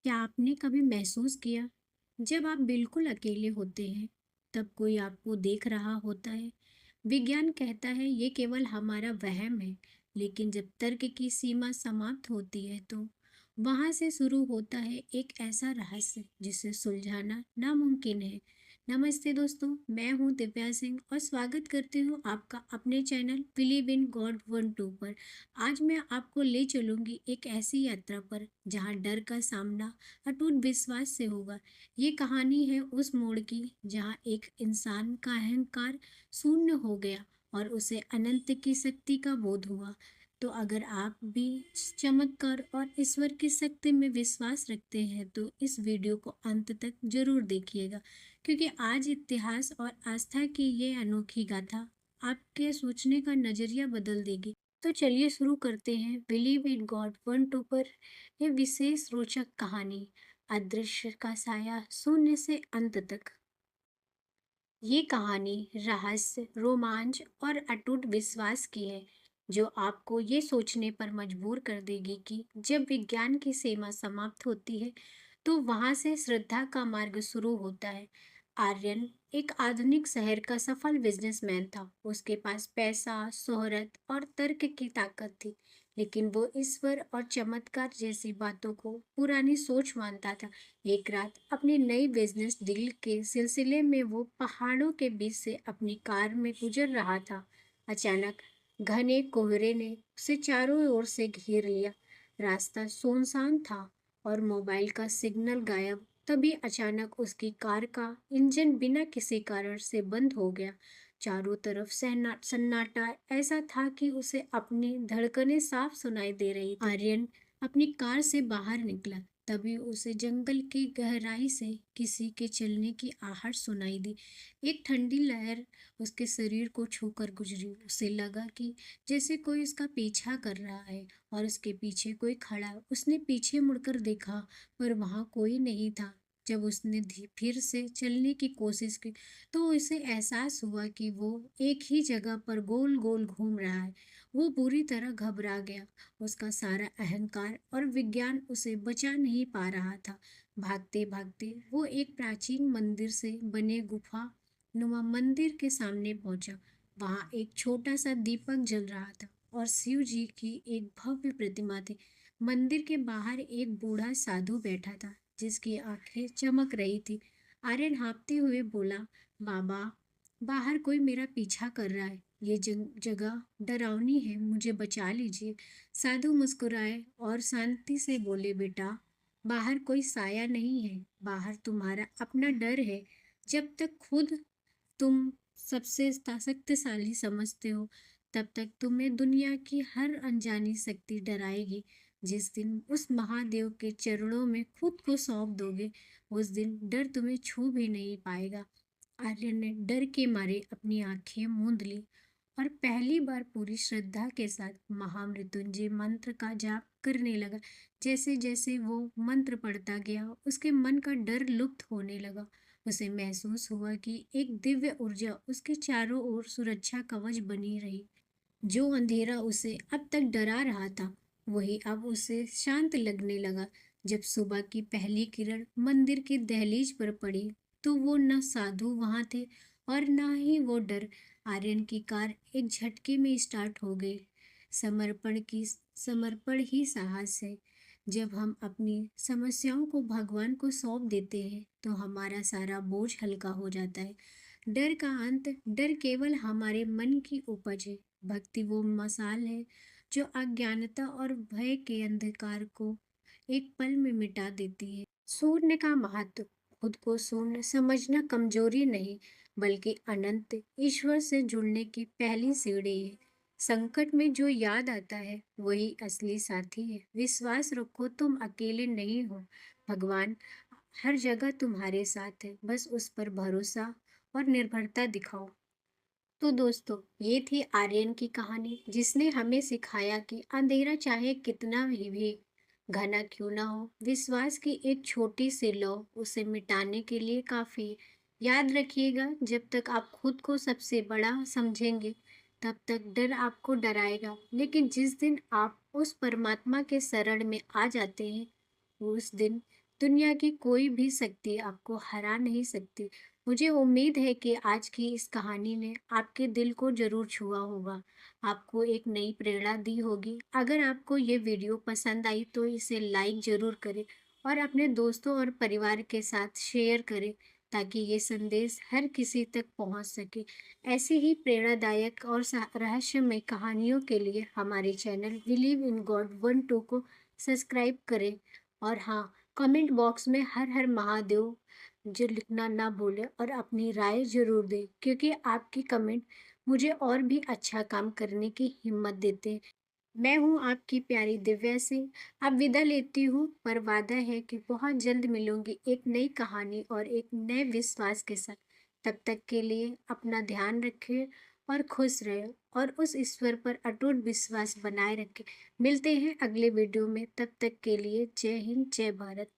क्या आपने कभी महसूस किया जब आप बिल्कुल अकेले होते हैं तब कोई आपको देख रहा होता है। विज्ञान कहता है ये केवल हमारा वहम है, लेकिन जब तर्क की सीमा समाप्त होती है तो वहां से शुरू होता है एक ऐसा रहस्य जिसे सुलझाना नामुमकिन है। नमस्ते दोस्तों, मैं हूं दिव्या सिंह और स्वागत करती हूं आपका अपने चैनल बिलीव इन गॉड 1 2 पर। आज मैं आपको ले चलूंगी एक ऐसी यात्रा पर जहां डर का सामना अटूट विश्वास से होगा। ये कहानी है उस मोड़ की जहां एक इंसान का अहंकार शून्य हो गया और उसे अनंत की शक्ति का बोध हुआ। तो अगर आप भी चमत्कार और ईश्वर की शक्ति में विश्वास रखते हैं तो इस वीडियो को अंत तक जरूर देखिएगा, क्योंकि आज इतिहास और आस्था की ये अनोखी गाथा आपके सोचने का नजरिया बदल देगी। तो चलिए शुरू करते हैं बिलीव इन गॉड 1 2 पर यह विशेष रोचक कहानी, अदृश्य का साया शून्य से अंत तक। ये कहानी रहस्य, रोमांच और अटूट विश्वास की है, जो आपको ये सोचने पर मजबूर कर देगी कि जब विज्ञान की सीमा समाप्त होती है तो वहां से श्रद्धा का मार्ग शुरू होता है। आर्यन एक आधुनिक शहर का सफल बिजनेसमैन था। उसके पास पैसा, शोहरत और तर्क की ताकत थी, लेकिन वो ईश्वर और चमत्कार जैसी बातों को पुरानी सोच मानता था। एक रात अपनी नई बिजनेस डील के सिलसिले में वो पहाड़ों के बीच से अपनी कार में गुजर रहा था। अचानक घने कोहरे ने उसे चारों ओर से घेर लिया। रास्ता सुनसान था और मोबाइल का सिग्नल गायब। तभी अचानक उसकी कार का इंजन बिना किसी कारण से बंद हो गया। चारों तरफ सन्नाटा ऐसा था कि उसे अपनी धड़कनें साफ सुनाई दे रही थी। आर्यन अपनी कार से बाहर निकला। तभी उसे जंगल की गहराई से किसी के चलने की आहट सुनाई दी। एक ठंडी लहर उसके शरीर को छूकर गुजरी। उसे लगा कि जैसे कोई उसका पीछा कर रहा है और उसके पीछे कोई खड़ा है। उसने पीछे मुड़कर देखा, पर वहां कोई नहीं था। जब उसने फिर से चलने की कोशिश की तो उसे एहसास हुआ कि वो एक ही जगह पर गोल गोल घूम रहा है। वो बुरी तरह घबरा गया। उसका सारा अहंकार और विज्ञान उसे बचा नहीं पा रहा था। भागते भागते वो एक प्राचीन मंदिर से बने गुफा नुमा मंदिर के सामने पहुंचा। वहां एक छोटा सा दीपक जल रहा था और शिव जी की एक भव्य प्रतिमा थी। मंदिर के बाहर एक बूढ़ा साधु बैठा था, जिसकी आंखें चमक रही थी। आर्यन हाँफते हुए बोला, बाबा, बाहर कोई मेरा पीछा कर रहा है। ये जगह डरावनी है, मुझे बचा लीजिए। साधु मुस्कुराए और शांति से बोले, बेटा, बाहर कोई साया नहीं है, बाहर तुम्हारा अपना डर है। जब तक खुद तुम सबसे शक्तिशाली समझते हो, तब तक तुम्हें दुनिया की हर अनजानी शक्ति डराएगी। जिस दिन उस महादेव के चरणों में खुद को सौंप दोगे, उस दिन डर तुम्हें छू भी नहीं पाएगा। आर्यन ने डर के मारे अपनी आंखें मूंद ली और पहली बार पूरी श्रद्धा के साथ महामृत्युंजय मंत्र का जाप करने लगा। जैसे जैसे वो मंत्र पढ़ता गया, उसके मन का डर लुप्त होने लगा। उसे महसूस हुआ कि एक दिव्य ऊर्जा उसके चारों ओर सुरक्षा कवच बनी रही। जो अंधेरा उसे अब तक डरा रहा था, वही अब उसे शांत लगने लगा। जब सुबह की पहली किरण मंदिर की दहलीज पर पड़ी, तो वो न साधु वहां थे और न ही वो डर। आर्यन की कार एक झटके में स्टार्ट हो गई। समर्पण ही साहस है। जब हम अपनी समस्याओं को भगवान को सौंप देते हैं तो हमारा सारा बोझ हल्का हो जाता है। डर का अंत, डर केवल हमारे मन की उपज है। भक्ति वो मसाल है जो अज्ञानता और भय के अंधकार को एक पल में मिटा देती है। शून्य का महत्व, खुद को शून्य समझना कमजोरी नहीं, बल्कि अनंत ईश्वर से जुड़ने की पहली सीढ़ी है। संकट में जो याद आता है वही असली साथी है। विश्वास रखो, तुम अकेले नहीं हो। भगवान हर जगह तुम्हारे साथ है, बस उस पर भरोसा और निर्भरता दिखाओ। तो दोस्तों, ये थी आर्यन की कहानी, जिसने हमें सिखाया कि अंधेरा चाहे कितना भी घना क्यों ना हो, विश्वास की एक छोटी सी लौ उसे मिटाने के लिए काफी है। याद रखिएगा, जब तक आप खुद को सबसे बड़ा समझेंगे, तब तक डर आपको डराएगा, लेकिन जिस दिन आप उस परमात्मा के शरण में आ जाते हैं, उस दिन दुनिया की कोई भी शक्ति आपको हरा नहीं सकती। मुझे उम्मीद है कि आज की इस कहानी ने आपके दिल को ज़रूर छुआ होगा, आपको एक नई प्रेरणा दी होगी। अगर आपको ये वीडियो पसंद आई तो इसे लाइक ज़रूर करें और अपने दोस्तों और परिवार के साथ शेयर करें ताकि ये संदेश हर किसी तक पहुंच सके। ऐसी ही प्रेरणादायक और रहस्यमय कहानियों के लिए हमारे चैनल बिलीव इन गॉड 1-2 को सब्सक्राइब करें। और हाँ, कमेंट बॉक्स में हर हर महादेव जो लिखना ना भूलें और अपनी राय ज़रूर दें, क्योंकि आपकी कमेंट मुझे और भी अच्छा काम करने की हिम्मत देते हैं। मैं हूँ आपकी प्यारी दिव्या सिंह। अब विदा लेती हूँ, पर वादा है कि बहुत जल्द मिलूंगी एक नई कहानी और एक नए विश्वास के साथ। तब तक के लिए अपना ध्यान रखिए और खुश रहे और उस ईश्वर पर अटूट विश्वास बनाए रखें। मिलते हैं अगले वीडियो में, तब तक के लिए जय हिंद, जय भारत।